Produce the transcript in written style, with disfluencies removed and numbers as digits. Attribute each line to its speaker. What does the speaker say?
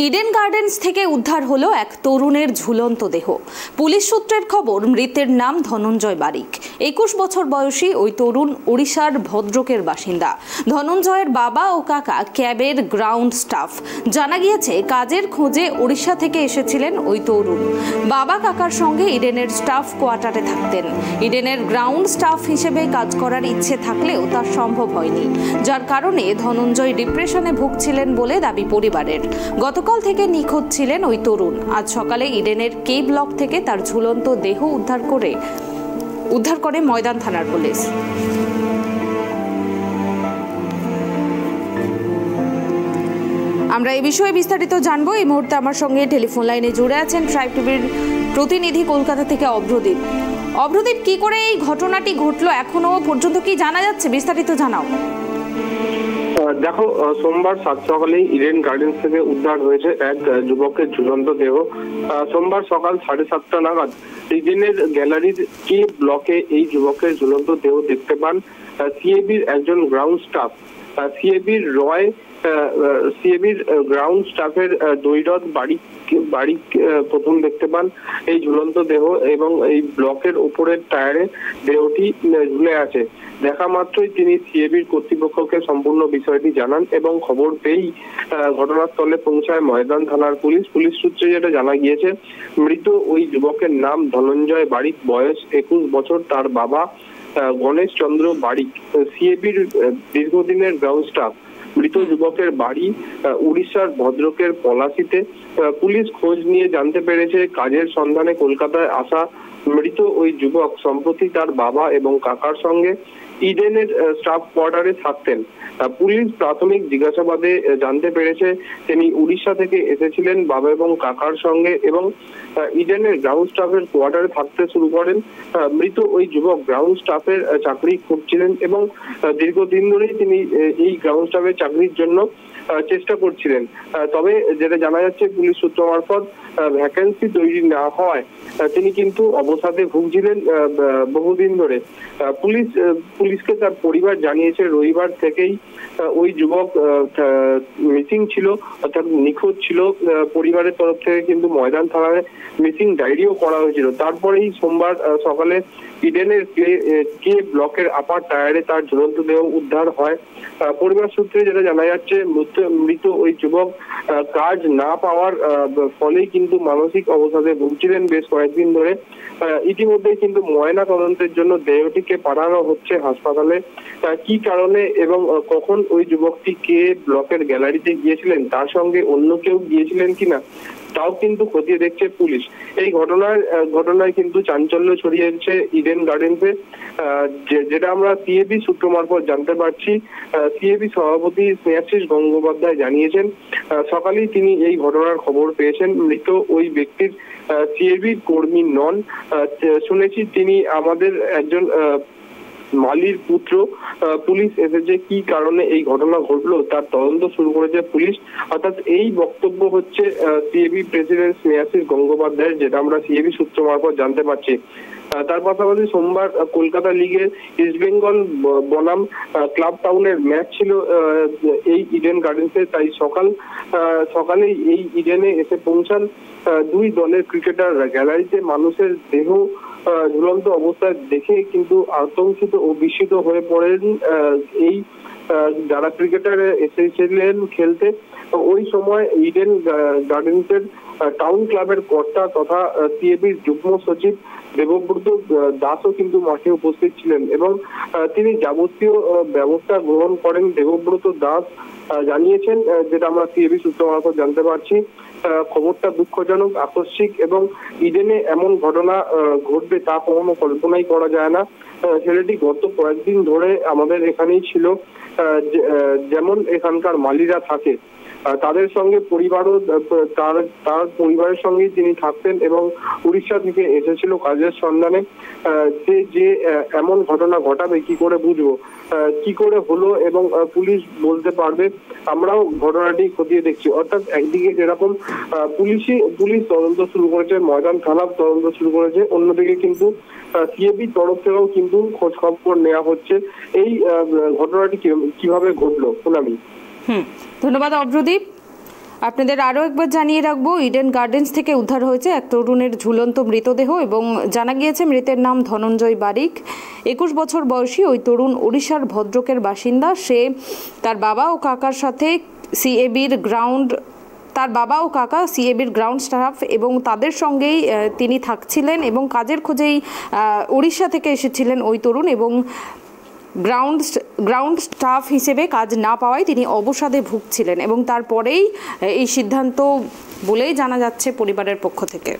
Speaker 1: Eden gardens থেকে উদ্ধার হলো এক তরুণের ঝুলন্ত দেহ। পুলিশ সূত্রের খবর, মৃতের নাম ধনঞ্জয় বারিক। 21 বছর বয়সী ওই তরুণ ওড়িশার ভদ্রকের বাসিন্দা। ধনঞ্জয়ের বাবা ও কাকা ক্যাবের গ্রাউন্ড স্টাফ। জানা গিয়েছে, কাজের খোঁজে ওড়িশা থেকে এসেছিলেন ওই তরুণ। বাবা কাকার সঙ্গে ইডেনের স্টাফ কোয়ার্টারে থাকতেন। ইডেনের গ্রাউন্ড স্টাফ হিসেবে কাজ করার ইচ্ছে থাকলেও তা সম্ভব হয়নি, যার কারণে ধনঞ্জয় ডিপ্রেশনে ভুগছিলেন বলে দাবি পরিবারের। গতকাল থেকে নিখোঁজ ছিলেন ওই তরুণ। আজ সকালে ইডেনের কে ব্লক থেকে তার ঝুলন্ত দেহ উদ্ধার করে ময়দান থানার পুলিশ। আমরা এই বিষয়ে বিস্তারিত জানবো। এই মুহূর্তে আমার সঙ্গে টেলিফোন লাইনে জুড়ে আছেন ট্রাইব টিভির প্রতিনিধি কলকাতা থেকে অভ্রদীপ। অভ্রদীপ, কি করে এই ঘটনাটি ঘটলো এখনো পর্যন্ত কি জানা যাচ্ছে? বিস্তারিত জানাও।
Speaker 2: দেখো, সোমবার সাত সকালেই ইডেন গার্ডেন্স থেকে উদ্ধার হয়েছে এক যুবকের ঝুলন্ত দেহ। সোমবার সকাল 7:30 নাগাদ ইডেনের গ্যালারির কে ব্লকে এই যুবকের ঝুলন্ত দেহ দেখতে পান সিএবির একজন গ্রাউন্ড স্টাফ। সিএবির গ্রাউন্ড স্টাফের দৈরত বাড়ি প্রথম দেখতে পান এই ঝুলন্ত দেহ, এবং এই ব্লকের উপরের টায়ারে দেহটি ঝুলে আছে। দেখা মাত্রই তিনি সিএবির কর্তৃপক্ষকে সম্পূর্ণ বিষয়টি জানান এবং খবর পেয়েই ঘটনাস্থলে পৌঁছায় ময়দান থানার পুলিশ। পুলিশ সূত্রে যেটা জানা গিয়েছে, মৃত ওই যুবকের নাম ধনঞ্জয় বারিক, বয়স 21 বছর। তার বাবা গণেশ চন্দ্র বারিক সিএবির দীর্ঘদিনের গ্রাউন্ড স্টাফ। মৃত যুবকের বাড়ি উড়িষ্যার ভদ্রকের পলাশিতে। পুলিশ খোঁজ নিয়ে জানতে পেরেছে, কাজের সন্ধানে কলকাতায় আসা মৃত ওই যুবক সম্প্রতি তার বাবা এবং কাকার সঙ্গে ইডেনের স্টাফ কোয়ার্টারে থাকতেন। পুলিশ প্রাথমিক জিজ্ঞাসাবাদে জানতে পেরেছে, তিনি উড়িষ্যা থেকে এসেছিলেন বাবা এবং কাকার সঙ্গে এবং ইডেনের গ্রাউন্ড স্টাফের কোয়ার্টারে থাকতে শুরু করেন। মৃত ওই যুবক গ্রাউন্ড স্টাফের চাকরি খুঁজছিলেন এবং দীর্ঘদিন ধরেই তিনি এই গ্রাউন্ড স্টাফের চাকরির জন্য চেষ্টা করছিলেন। তবে যেটা জানা যাচ্ছে পুলিশ সূত্র মারফত, ভ্যাকেন্সি তৈরি না হওয়ায় তিনি কিন্তু অবসাদে ভুগছিলেন বহুদিন ধরে। পুলিশকে তার পরিবার জানিয়েছে, রবিবার থেকেই ওই যুবক মিসিং ছিল, অর্থাৎ নিখোঁজ ছিল। পরিবারের তরফ থেকে কিন্তু ময়দান থানায় মিসিং ডায়েরিও করা হয়েছিল। তারপরেই সোমবার সকালে ইডেনের কে ব্লকের আপার টায়ারে তার ঝুলন্ত দেহ উদ্ধার হয়। পরিবার সূত্রে যেটা জানা যাচ্ছে, মৃত ওই যুবক কাজ না পাওয়ার ফলেই কিন্তু মানসিক অবসাদে ভুগছিলেন বেশ কয়েকদিন ধরে। ইতিমধ্যে কিন্তু ময়না তদন্তের জন্য দেহটিকে পাঠানো হচ্ছে হাসপাতালে। কি কারণে এবং কখন ওই যুবকটি কে ব্লকের গ্যালারিতে গিয়েছিলেন, তার সঙ্গে অন্য কেউ গিয়েছিলেন কিনা, তাও কিন্তু খতিয়ে দেখছে পুলিশ। এই ঘটনায় কিন্তু চাঞ্চল্য ছড়িয়েছে ইডেন গার্ডেন্সে, যেটা আমরা সিএবি সূত্র মারফত জানতে পারছি। সিএবি সভাপতি স্নেহাশিস গঙ্গোপাধ্যায় জানিয়েছেন, সকালেই তিনি এই ঘটনার খবর পেয়েছেন। মৃত ওই ব্যক্তির সিএবির কর্মী নন, শুনেছি তিনি আমাদের একজন মালির পুত্র। পুলিশ এসেছে, কি কারণে এই ঘটনা ঘটলো তার তদন্ত শুরু করেছে পুলিশ। অর্থাৎ এই বক্তব্য হচ্ছে সিএবি প্রেসিডেন্ট স্নেহাশিস গঙ্গোপাধ্যায়ের, যেটা আমরা সিএবি সূত্র মারফত জানতে পারছি। তার পাশাপাশি সোমবার কলকাতা লিগের ইস্ট বেঙ্গল বনাম ক্লাব টাউনের ম্যাচ ছিল এই ইডেন গার্ডেন্সে। তাই সকালে এই ইডেনে এসে পৌঁছান দুই দলের ক্রিকেটাররা। গ্যালারিতে মানুষের দেহ ঝুলন্ত অবস্থায় দেখে কিন্তু আতঙ্কিত ও বিস্মিত হয়ে পড়েন এই যারা ক্রিকেটার এসেছিলেন খেলতে। ওই সময় ইডেন গার্ডেন্সের টাউন ক্লাবের কর্তা তথা সিএবির যুগ্ম সচিব দেবব্রত দাসও কিন্তু মাঠে উপস্থিত ছিলেন এবং তিনি যাবতীয় ব্যবস্থা গ্রহণ করেন। দেবব্রত দাস জানিয়েছেন, যেটা আমরা সিএবি সূত্র মারফত জানতে পারছি, খবরটা দুঃখজনক, আকস্মিক এবং ইডেনে এমন ঘটনা ঘটবে তা কখনো কল্পনাই করা যায় না। ছেলেটি গত কয়েকদিন ধরে আমাদের এখানেই ছিল, যেমন এখানকার মালিরা থাকে তাদের সঙ্গে পরিবারও তার পরিবারের সঙ্গেই তিনি থাকতেন এবং উড়িষ্যা থেকে এসেছিল কাজের সন্ধানে। যে এমন ঘটনা ঘটাবে কি করে বুঝবো, কি করে হলো এবং পুলিশ বলতে পারবে। আমরাও ঘটনাটি খতিয়ে দেখছি। অর্থাৎ একদিকে যেরকম পুলিশ তদন্ত শুরু করেছে, ময়দান থানা তদন্ত শুরু করেছে, অন্যদিকে কিন্তু সিএবি তরফ থেকেও কিন্তু খোঁজ খবর নেওয়া হচ্ছে এই ঘটনাটি কিভাবে ঘটলো। পুনামি,
Speaker 1: ধন্যবাদ অভ্রদীপ। আপনাদের আরও একবার জানিয়ে রাখবো, ইডেন গার্ডেন্স থেকে উদ্ধার হয়েছে এক তরুণের ঝুলন্ত মৃতদেহ এবং জানা গিয়েছে মৃতের নাম ধনঞ্জয় বারিক। 21 বছর বয়সী ওই তরুণ ওড়িশার ভদ্রকের বাসিন্দা। সে তার বাবা ও কাকার সাথে তার বাবা ও কাকা সিএবির গ্রাউন্ড স্টাফ এবং তাদের সঙ্গেই তিনি থাকছিলেন এবং কাজের খোঁজেই ওড়িশা থেকে এসেছিলেন ওই তরুণ এবং গ্রাউন্ড স্টাফ হিসেবে কাজ না পাওয়ায় তিনি অবসাদে ভুগছিলেন এবং তারপরেই এই সিদ্ধান্ত বলেই জানা যাচ্ছে পরিবারের পক্ষ থেকে।